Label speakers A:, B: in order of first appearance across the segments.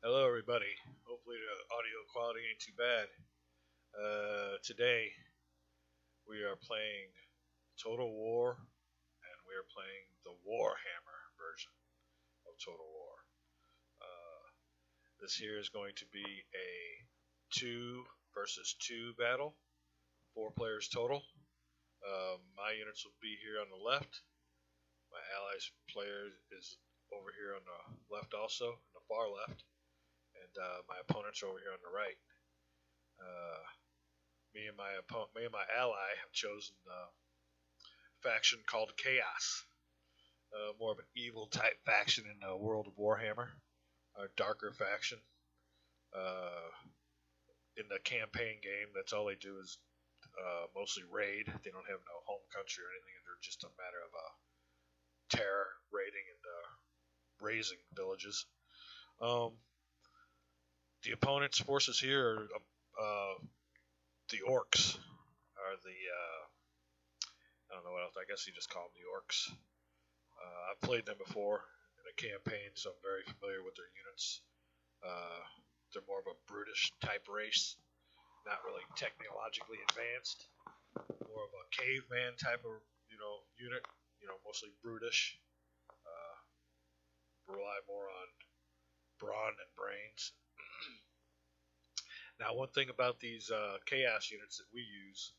A: Hello, everybody. Hopefully, the audio quality ain't too bad. Today, we are playing Total War, and we are playing the Warhammer version of Total War. Uh, this here is going to be a two versus two battle, 4 players total. My units will be here on the left. My allies player is over here on the left, also, on the far left, and my opponents are over here on the right. Uh, me and my ally have chosen the faction called Chaos, more of an evil type faction in the world of Warhammer, a darker faction. Uh, in the campaign game, that's all they do is mostly raid. They don't have no home country or anything. They're just a matter of terror, raiding, and razing villages. Um, the opponent's forces here are the orcs, are the I don't know what else. I guess you just call them the orcs. I've played them before in a campaign, so I'm very familiar with their units. Uh, they're more of a brutish type race, not really technologically advanced. More of a caveman type of unit. Mostly brutish. Uh, Rely more on brawn and brains. Now, one thing about these chaos units that we use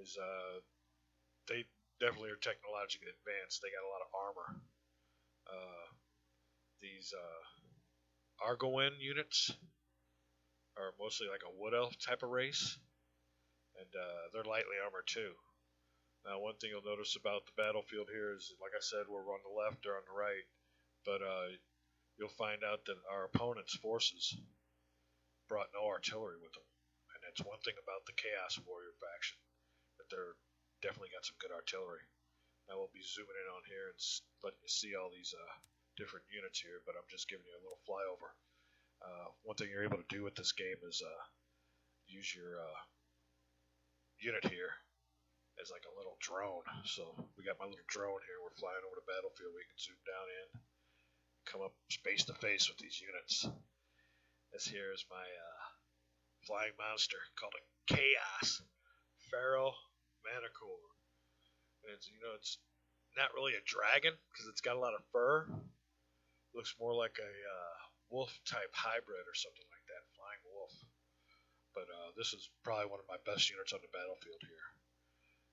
A: is they definitely are technologically advanced. They got a lot of armor. Uh, these Argoin units are mostly like a wood elf type of race, and they're lightly armored too. Now, one thing you'll notice about the battlefield here is, like I said, we're on the left or on the right, but you'll find out that our opponent's forces brought no artillery with them, and that's one thing about the Chaos Warrior faction, that they're definitely got some good artillery. Now we'll be zooming in on here and letting you see all these different units here, but I'm just giving you a little flyover. One thing you're able to do with this game is use your unit here as like a little drone. So we got my little drone here. We're flying over the battlefield. We can zoom down in, come up face to face with these units. This here is my flying monster called a Chaos Pharaoh Manicore. And it's not really a dragon because it's got a lot of fur. It looks more like a wolf type hybrid or something like that, flying wolf. But this is probably one of my best units on the battlefield here.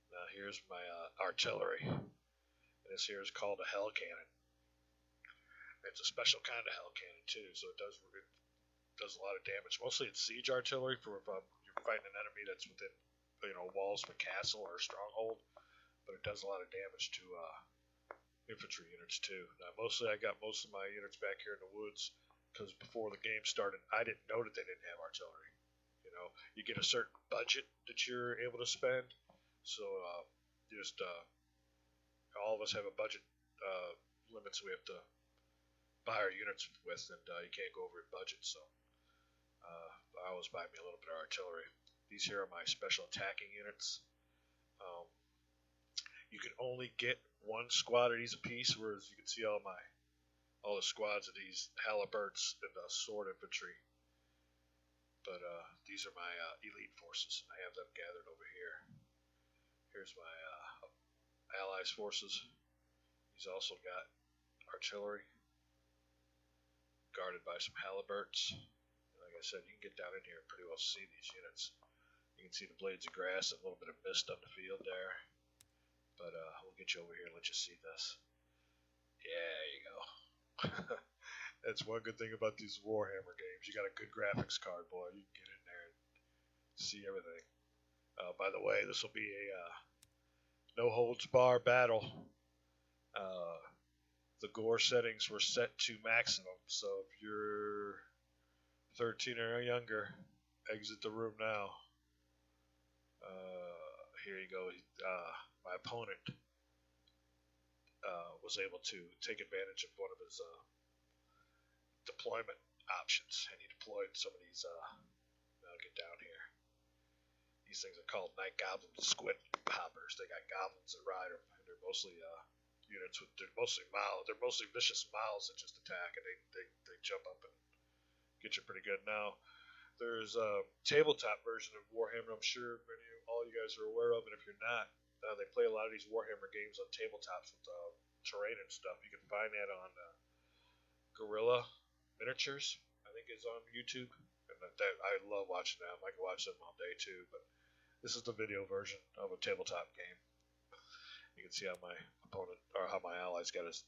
A: Now here's my artillery. And this here is called a hell cannon. It's a special kind of hell cannon too, so it does a lot of damage. Mostly it's siege artillery for if you're fighting an enemy that's within walls of a castle or a stronghold. But it does a lot of damage to infantry units too. Now mostly I got most of my units back here in the woods because before the game started, I didn't know that they didn't have artillery. You get a certain budget that you're able to spend, so just all of us have a budget limits we have to buy our units with, and you can't go over your budget. So I always buy me a little bit of artillery. These here are my special attacking units. You can only get one squad of these a piece, whereas you can see all the squads of these halberds and sword infantry. But these are my elite forces. I have them gathered over here. Here's my allies' forces. He's also got artillery, guarded by some halberds. Like I said, you can get down in here and pretty well see these units. You can see the blades of grass and a little bit of mist on the field there. But we'll get you over here and let you see this. Yeah, there you go. That's one good thing about these Warhammer games. You got a good graphics card, boy. You can get in there and see everything. By the way, this will be a no holds bar battle. The gore settings were set to maximum, so if you're 13 or younger, exit the room now. Here you go. My opponent was able to take advantage of one of his deployment options, and he deployed some of these. I'll get down here. These things are called night goblins, squid hoppers. They got goblins that ride them, and they're mostly units with they're mostly vicious mouths that just attack, and they jump up and Get you pretty good. Now, there's a tabletop version of Warhammer. I'm sure all you guys are aware of, and if you're not, they play a lot of these Warhammer games on tabletops with terrain and stuff. You can find that on Gorilla Miniatures, I think is on YouTube. And I love watching them. I can watch them all day too. But this is the video version of a tabletop game. You can see how my opponent or how my allies got his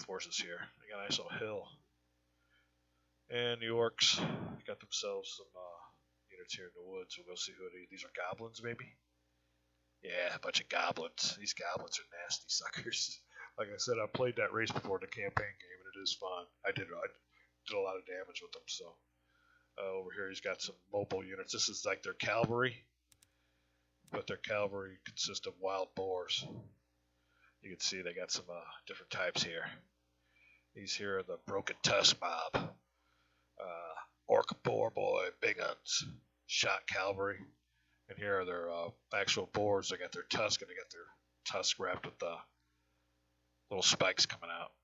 A: forces here. They got a nice little hill. And the orcs got themselves some units here in the woods. We'll go see who these are. Goblins, maybe? Yeah, a bunch of goblins. These goblins are nasty suckers. Like I said, I played that race before in the campaign game, and it is fun. I did a lot of damage with them. So over here, he's got some mobile units. This is like their cavalry, but their cavalry consists of wild boars. You can see they got some different types here. These here are the Broken Tusk mob. Orc boar boy, big guns, shot cavalry. And here are their actual boars. They got their tusk, and they got their tusk wrapped with little spikes coming out.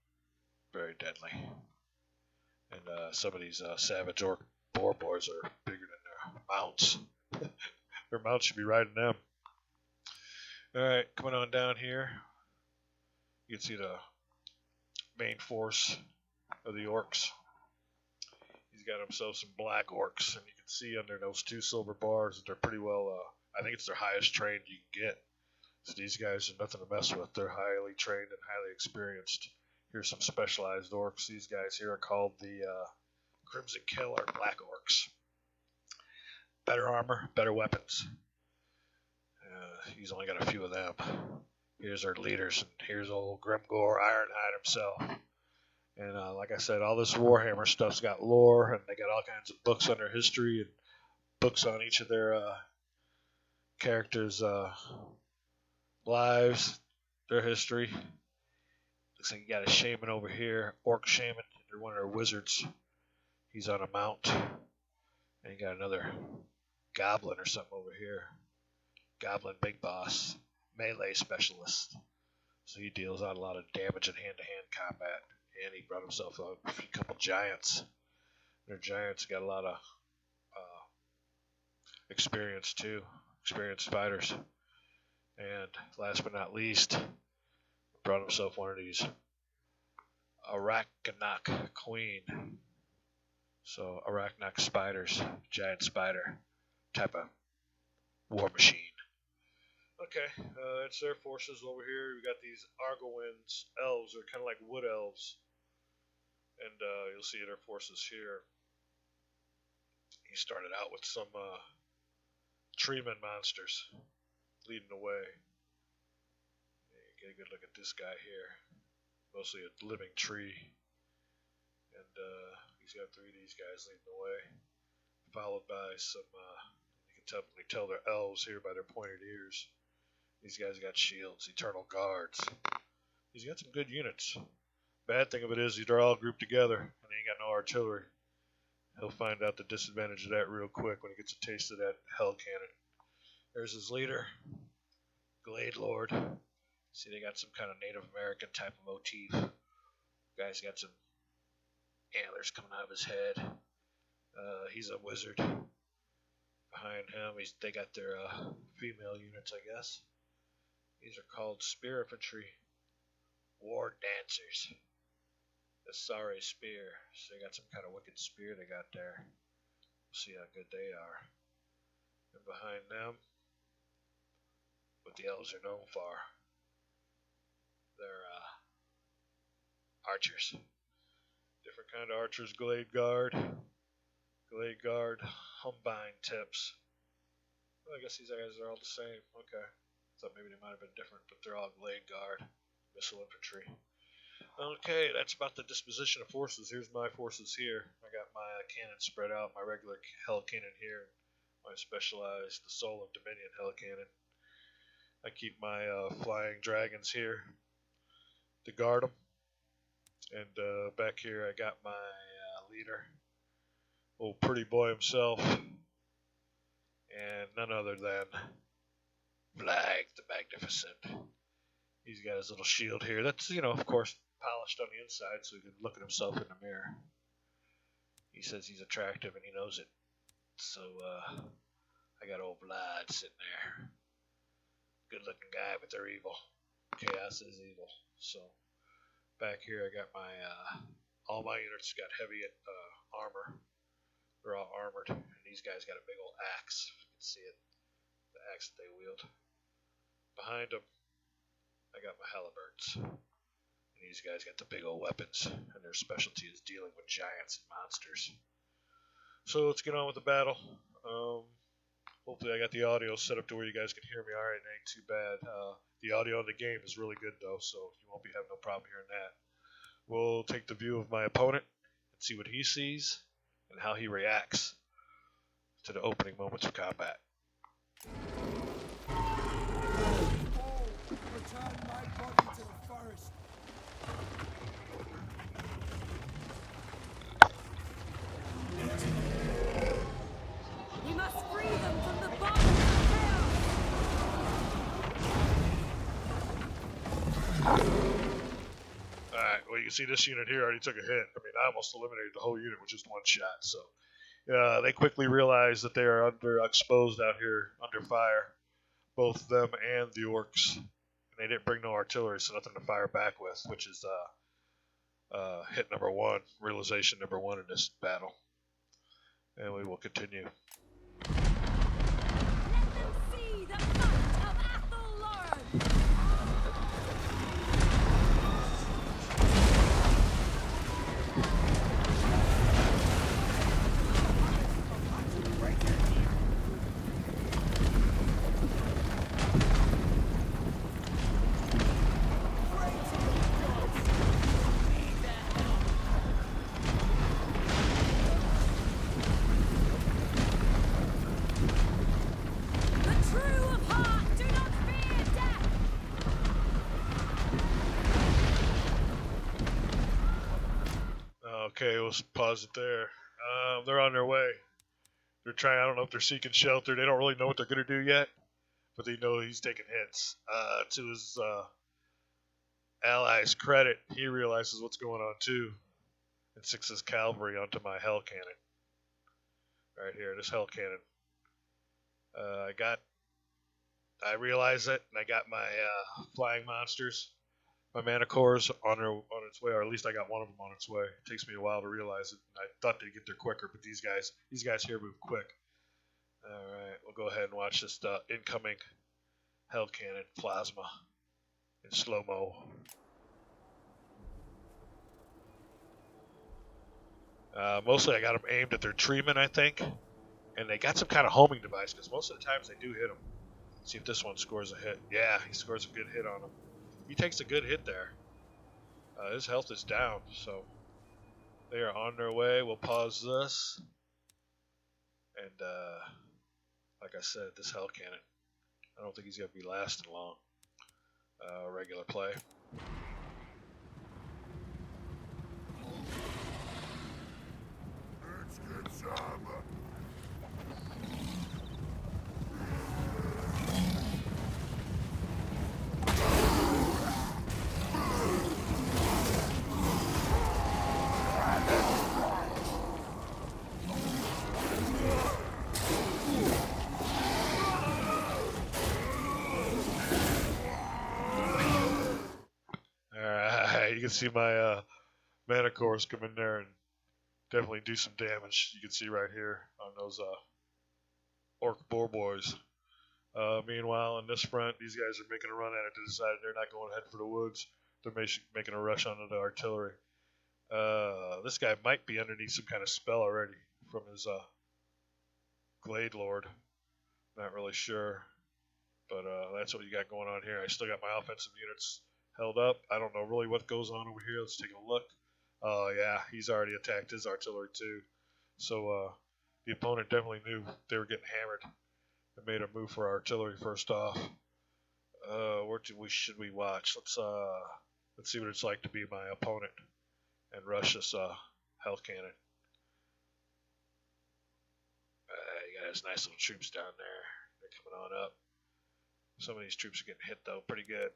A: Very deadly. And some of these savage orc boar boys are bigger than their mounts. Their mounts should be riding them. Alright, coming on down here. You can see the main force of the orcs. He's got himself some black orcs, and you can see under those two silver bars that they're pretty well, I think it's their highest trained you can get. So these guys are nothing to mess with. They're highly trained and highly experienced. Here's some specialized orcs. These guys here are called the Crimson Killer Black Orcs. Better armor, better weapons. He's only got a few of them. Here's our leaders, and here's old Grimgor Ironhide himself. And like I said, all this Warhammer stuff's got lore, and they got all kinds of books on their history and books on each of their characters' lives, their history. Looks like you got a shaman over here, orc shaman. They're one of their wizards. He's on a mount. And you got another goblin or something over here. Goblin big boss, melee specialist. So he deals out a lot of damage in hand-to-hand combat. And he brought himself a couple giants. Their giants got a lot of experience too, experienced fighters. And last but not least, brought himself one of these Arachnak Queen. So Arachnak spiders, giant spider type of war machine. Okay, that's their forces over here. We got these Argowins elves. They're kind of like wood elves. And you'll see their forces here. He started out with some treeman monsters leading the way. Get a good look at this guy here. Mostly a living tree. And he's got three of these guys leading the way. Followed by some, you can definitely tell they're elves here by their pointed ears. These guys got shields, eternal guards. He's got some good units. Bad thing of it is they're all grouped together, and he ain't got no artillery. He'll find out the disadvantage of that real quick when he gets a taste of that hell cannon. There's his leader, Glade Lord. See, they got some kind of Native American type of motif. Guy's got some antlers coming out of his head. He's a wizard. Behind him, they got their female units, I guess. These are called spear infantry, war dancers. The Sari spear. So they got some kind of wicked spear they got there. We'll see how good they are. And behind them, what the elves are known for, they're archers. Different kind of archers. Glade Guard, Humbine tips. Well, I guess these guys are all the same. Okay. Thought maybe they might have been different, but they're all Glade Guard, missile infantry. Okay, that's about the disposition of forces. Here's my forces here. I got my cannon spread out, my regular hell cannon here, my specialized, the Soul of Dominion hell cannon. I keep my flying dragons here to guard them. And back here I got my leader, old pretty boy himself, and none other than Flag the Magnificent. He's got his little shield here. That's, of course, polished on the inside so he can look at himself in the mirror. He says he's attractive and he knows it. So, I got old Vlad sitting there. Good looking guy, but they're evil. Chaos is evil. So, back here I got my, all my units got heavy armor. They're all armored. And these guys got a big old axe. You can see it. The axe that they wield. Behind them, I got my halberds. And these guys got the big old weapons. And their specialty is dealing with giants and monsters. So let's get on with the battle. Hopefully I got the audio set up to where you guys can hear me alright. It ain't too bad. The audio in the game is really good though, so you won't be having no problem hearing that. We'll take the view of my opponent and see what he sees and how he reacts to the opening moments of combat.
B: Return my body to the forest.
C: We must free them from the bonds of chaos!
A: Alright, well you can see this unit here already took a hit. I mean, I almost eliminated the whole unit with just one shot, so they quickly realize that they are exposed out here, under fire. Both them and the orcs. And they didn't bring no artillery, so nothing to fire back with, which is hit number one, realization number one in this battle. And we will continue.
C: Let them see the might of Athelard!
A: Okay, we'll pause it there. They're on their way. They're trying, I don't know if they're seeking shelter. They don't really know what they're going to do yet, but they know he's taking hits. To his allies' credit, he realizes what's going on too and sticks his cavalry onto my hell cannon. Right here, this hell cannon. I realize it, and I got my flying monsters. My mana cores on its way, or at least I got one of them on its way. It takes me a while to realize it. I thought they'd get there quicker, but these guys here move quick. All right, we'll go ahead and watch this incoming hell cannon plasma in slow mo. Mostly I got them aimed at their treemen, I think, and they got some kind of homing device because most of the times they do hit them. Let's see if this one scores a hit. Yeah, he scores a good hit on them. He takes a good hit there. His health is down, so they are on their way. We'll pause this. And like I said, this hell cannon, I don't think he's going to be lasting long. Regular play.
B: Let's get some.
A: You can see my mana cores come in there and definitely do some damage. You can see right here on those orc boar boys. Meanwhile, on this front, these guys are making a run at it. They decided they're not going ahead for the woods. They're making a rush onto the artillery. This guy might be underneath some kind of spell already from his Glade Lord. Not really sure. But that's what you got going on here. I still got my offensive units held up. I don't know really what goes on over here. Let's take a look. Yeah, he's already attacked his artillery too. So the opponent definitely knew they were getting hammered and made a move for artillery first off. Where should we watch? Let's see what it's like to be my opponent and rush this health cannon. You got his nice little troops down there. They're coming on up. Some of these troops are getting hit though pretty good.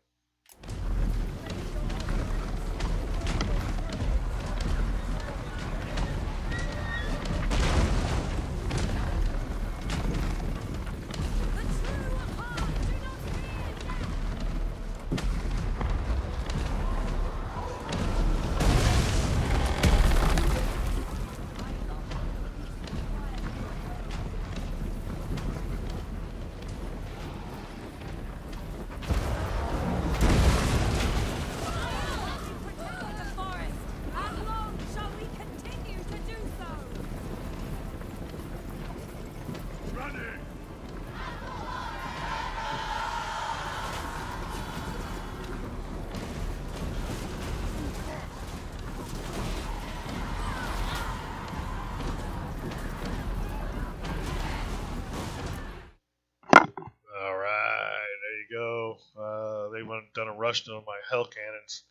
A: and rushed on my hell cannons.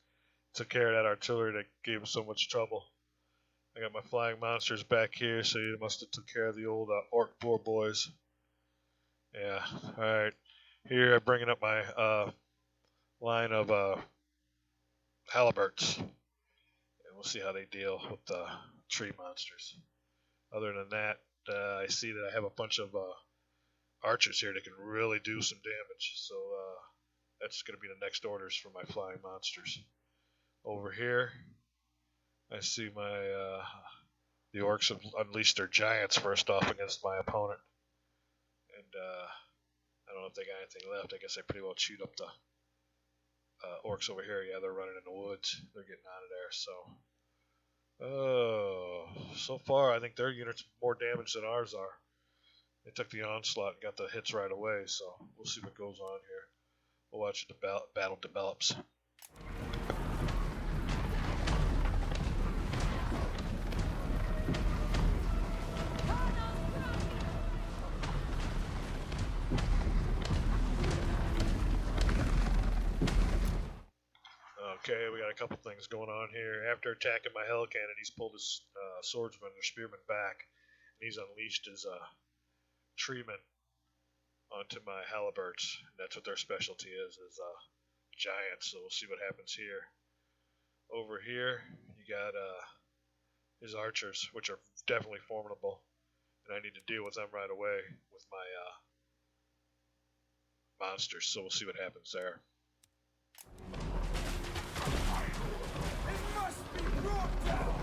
A: Took care of that artillery that gave him so much trouble. I got my flying monsters back here, so you must have took care of the old orc boar boys. Yeah, alright. Here I'm bringing up my line of haliberts. And we'll see how they deal with the tree monsters. Other than that, I see that I have a bunch of archers here that can really do some damage. So that's going to be the next orders for my flying monsters. Over here, I see my the orcs have unleashed their giants first off against my opponent. And I don't know if they got anything left. I guess I pretty well chewed up the orcs over here. Yeah, they're running in the woods. They're getting out of there. So, so far, I think their units more damage than ours are. They took the onslaught and got the hits right away. So we'll see what goes on here. We'll watch the battle develops. Okay, we got a couple things going on here. After attacking my hell cannon, he's pulled his swordsman or spearman back, and he's unleashed his treemen onto my haliberts. And that's what their specialty is giants. So we'll see what happens here. Over here, you got his archers, which are definitely formidable, and I need to deal with them right away with my monsters. So we'll see what happens there.
B: It must be brought down!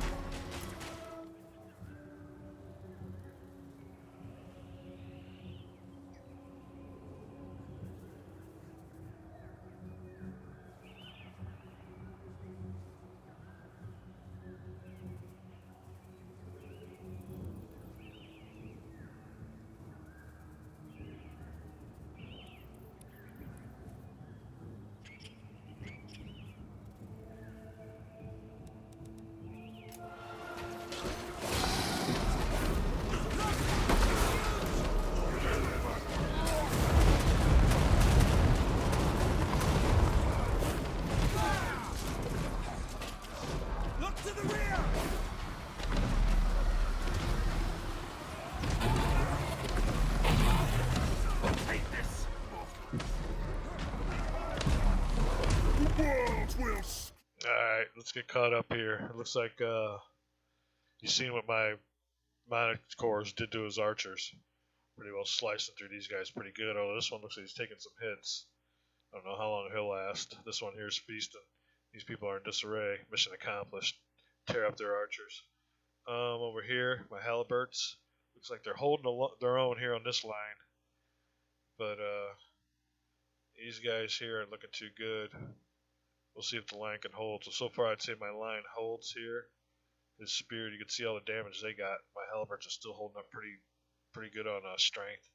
A: Alright, let's get caught up here. It looks like you seen what my Monarch Corps did to his archers. Pretty well slicing through these guys pretty good. Although this one looks like he's taking some hits. I don't know how long he'll last. This one here is feasting. These people are in disarray. Mission accomplished. Tear up their archers. Over here, my haliberts. Looks like they're holding their own here on this line. But these guys here aren't looking too good. We'll see if the line can hold. So far, I'd say my line holds here. His spear, you can see all the damage they got. My haliberts are still holding up pretty good on strength.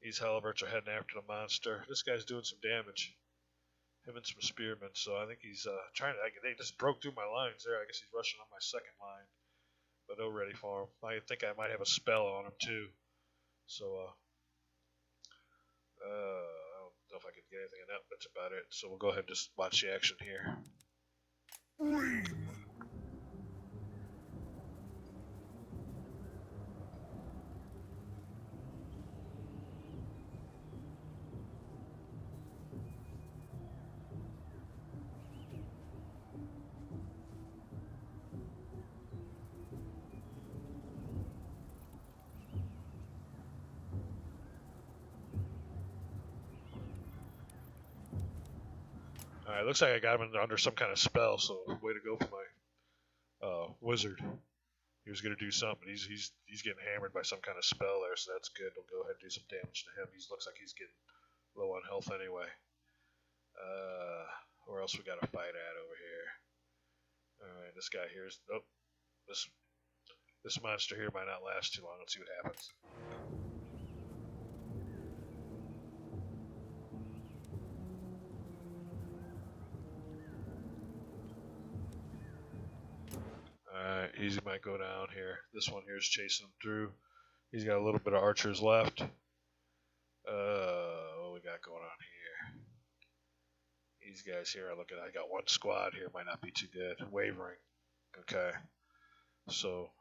A: These haliberts are heading after the monster. This guy's doing some damage. Him and some spearmen. So I think he's trying to. They just broke through my lines there. I guess he's rushing on my second line. But they're ready for him. I think I might have a spell on him too. So I don't know if I can get anything in that. That's about it. So we'll go ahead and just watch the action here. Alright, looks like I got him under some kind of spell, so way to go for my wizard. He was going to do something. He's getting hammered by some kind of spell there, so that's good. We'll go ahead and do some damage to him. He looks like he's getting low on health anyway. Where else we got to fight at over here? Alright, this guy here is... Nope. This monster here might not last too long. Let's see what happens. Alright, easy might go down here. This one here is chasing him through. He's got a little bit of archers left. What we got going on here? These guys here, I got one squad here, might not be too good. Wavering. Okay. So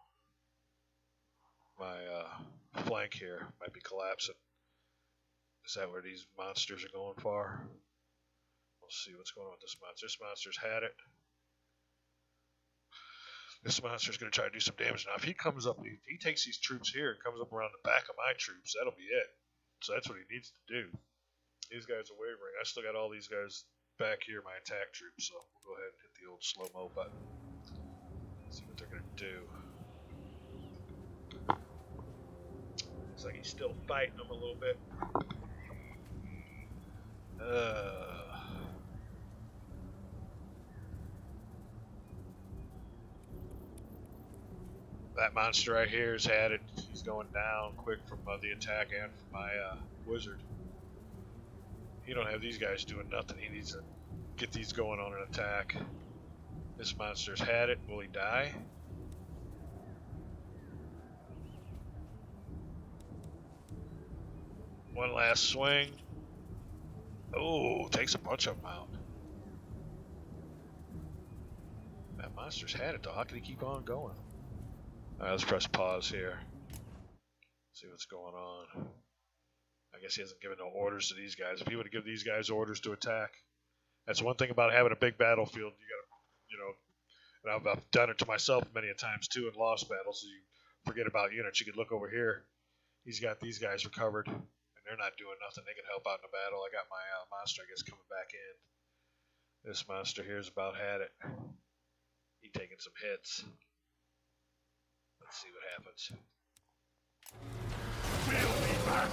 A: my flank here might be collapsing. Is that where these monsters are going for? We'll see what's going on with this monster. This monster's had it. This monster's going to try to do some damage. Now, if he comes up, if he takes these troops here and comes up around the back of my troops, that'll be it. So that's what he needs to do. These guys are wavering. I still got all these guys back here, my attack troops, so we'll go ahead and hit the old slow-mo button. See what they're going to do. Looks like he's still fighting them a little bit. That monster right here has had it. He's going down quick from the attack and from my wizard. He don't have these guys doing nothing. He needs to get these going on an attack. This monster's had it. Will he die? One last swing. Oh, takes a bunch of them out. That monster's had it though. How can he keep on going? Alright, let's press pause here. See what's going on. I guess he hasn't given no orders to these guys. If he would have given these guys orders to attack, that's one thing about having a big battlefield. You gotta, and I've done it to myself many a times too in lost battles. So you forget about units. You could look over here. He's got these guys recovered, and they're not doing nothing. They can help out in the battle. I got my monster, I guess, coming back in. This monster here's about had it. He taking some hits. Let's see what happens.
B: We'll be back.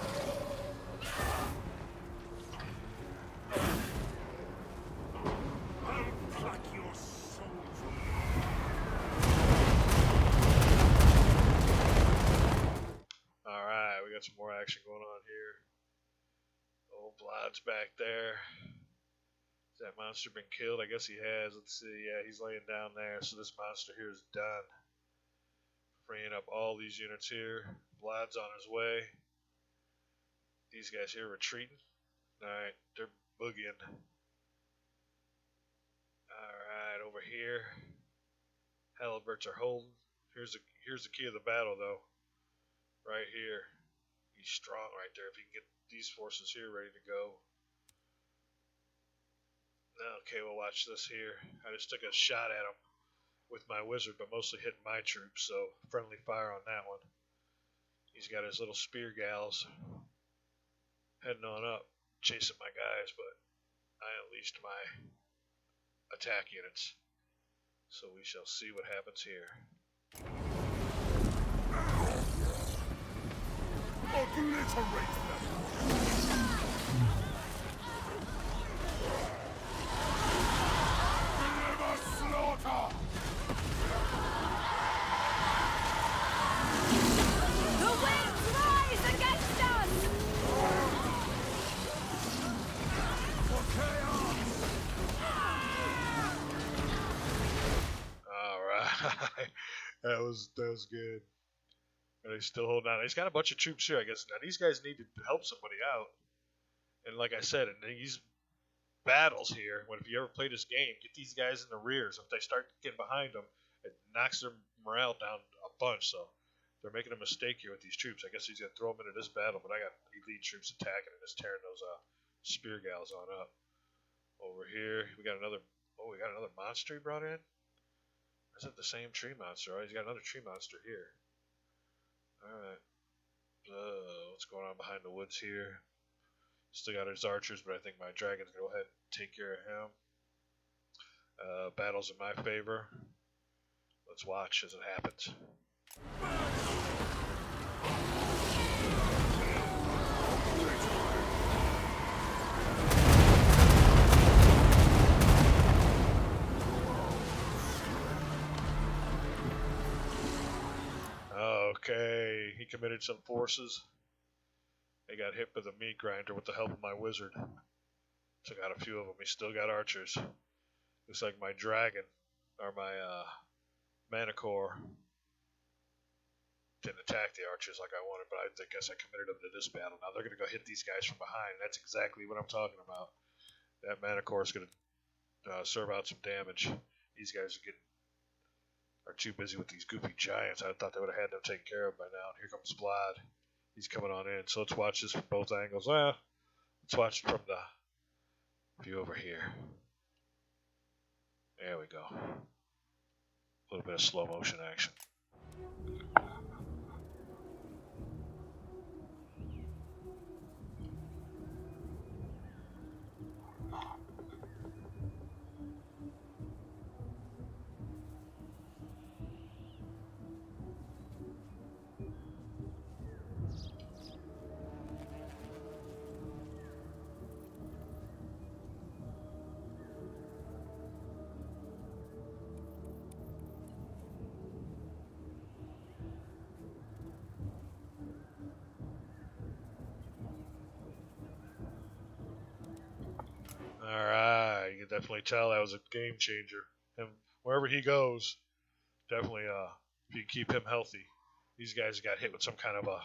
B: I'll pluck your soul from you.
A: Alright, we got some more action going on here. Old Vlad's back there. Has that monster been killed? I guess he has. Let's see. Yeah, he's laying down there. So this monster here is done. Freeing up all these units here. Vlad's on his way. These guys here retreating. Alright, they're boogieing. Alright, over here. Haliburts are holding. Here's the key of the battle though. Right here. He's strong right there. If he can get these forces here ready to go. Okay, we'll watch this here. I just took a shot at him with my wizard, but mostly hitting my troops, so friendly fire on that one. He's got his little spear gals heading on up, chasing my guys, but I unleashed my attack units. So we shall see what happens here.
B: Obliterate them! Deliver slaughter!
C: The winds rise against us!
B: For chaos!
A: Alright. that was good. And he's still holding on. He's got a bunch of troops here, I guess. Now these guys need to help somebody out. And like I said, in these battles here, if you ever play this game, get these guys in the rears. If they start getting behind them, it knocks their morale down a bunch. So they're making a mistake here with these troops. I guess he's gonna throw them into this battle, but I got elite troops attacking and just tearing those spear gals on up. Over here, we got another. Oh, we got another monster he brought in. Is that the same tree monster? Oh, he's got another tree monster here. Alright. What's going on behind the woods here? Still got his archers, but I think my dragon's going to go ahead and take care of him. Battle's in my favor. Let's watch as it happens. Okay, he committed some forces. They got hit with a meat grinder with the help of my wizard. Took out a few of them. He still got archers. Looks like my dragon, or my manicore, didn't attack the archers like I wanted, but I guess I committed them to this battle. Now they're going to go hit these guys from behind. That's exactly what I'm talking about. That manicore is going to serve out some damage. These guys are too busy with these goofy giants. I thought they would have had them taken care of by now. And here comes Vlad. He's coming on in. So let's watch this from both angles. Let's watch it from the view over here. There we go. A little bit of slow motion action. Alright, you can definitely tell that was a game changer. Him, wherever he goes, definitely, if you can keep him healthy. These guys got hit with some kind of a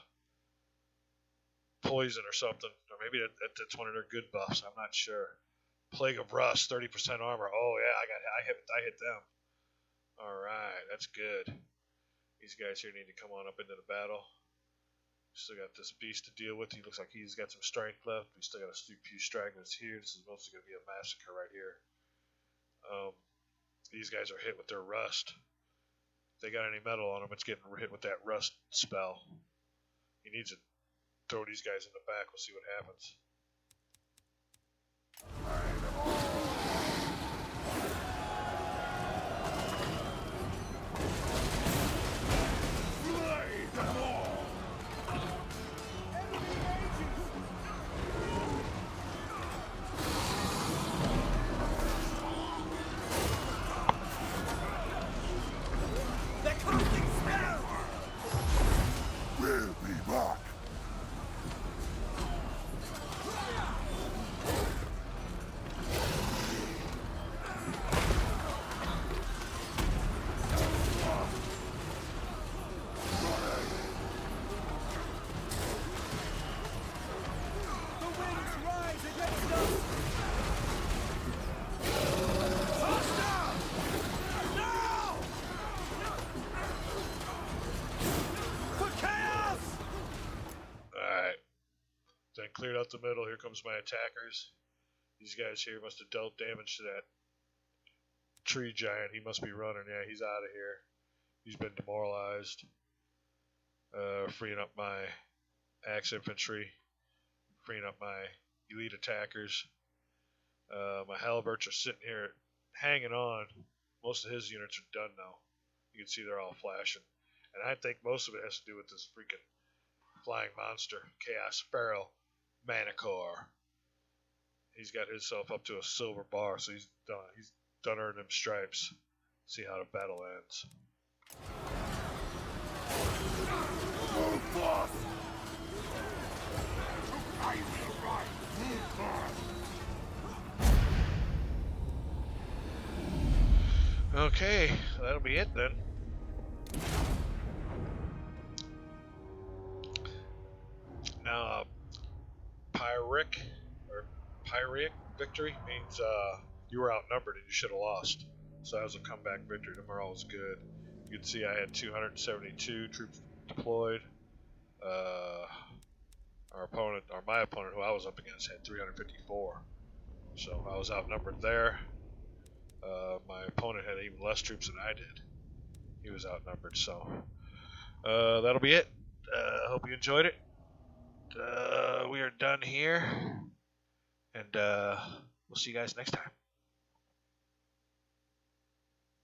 A: poison or something. Or maybe that's one of their good buffs. I'm not sure. Plague of Rust, 30% armor. Oh, yeah, I hit them. Alright, that's good. These guys here need to come on up into the battle. Still got this beast to deal with. He looks like he's got some strength left. We still got a few stragglers here. This is mostly going to be a massacre right here. These guys are hit with their rust. If they got any metal on them, it's getting hit with that rust spell. He needs to throw these guys in the back. We'll see what happens. Cleared out the middle. Here comes my attackers. These guys here must have dealt damage to that tree giant. He must be running. Yeah, he's out of here. He's been demoralized. Freeing up my axe infantry. Freeing up my elite attackers. My halberds are sitting here hanging on. Most of his units are done now. You can see they're all flashing. And I think most of it has to do with this freaking flying monster, Chaos Sparrow. Manticore. He's got himself up to a silver bar, so he's done earning them stripes. See how the battle ends. Okay, that'll be it then. Now, Pyrrhic victory means you were outnumbered and you should have lost. So that was a comeback victory. The morale was good. You can see I had 272 troops deployed. My opponent, who I was up against, had 354. So I was outnumbered there. My opponent had even less troops than I did. He was outnumbered. So that'll be it. Hope you enjoyed it. We are done here. And we'll see you guys next time.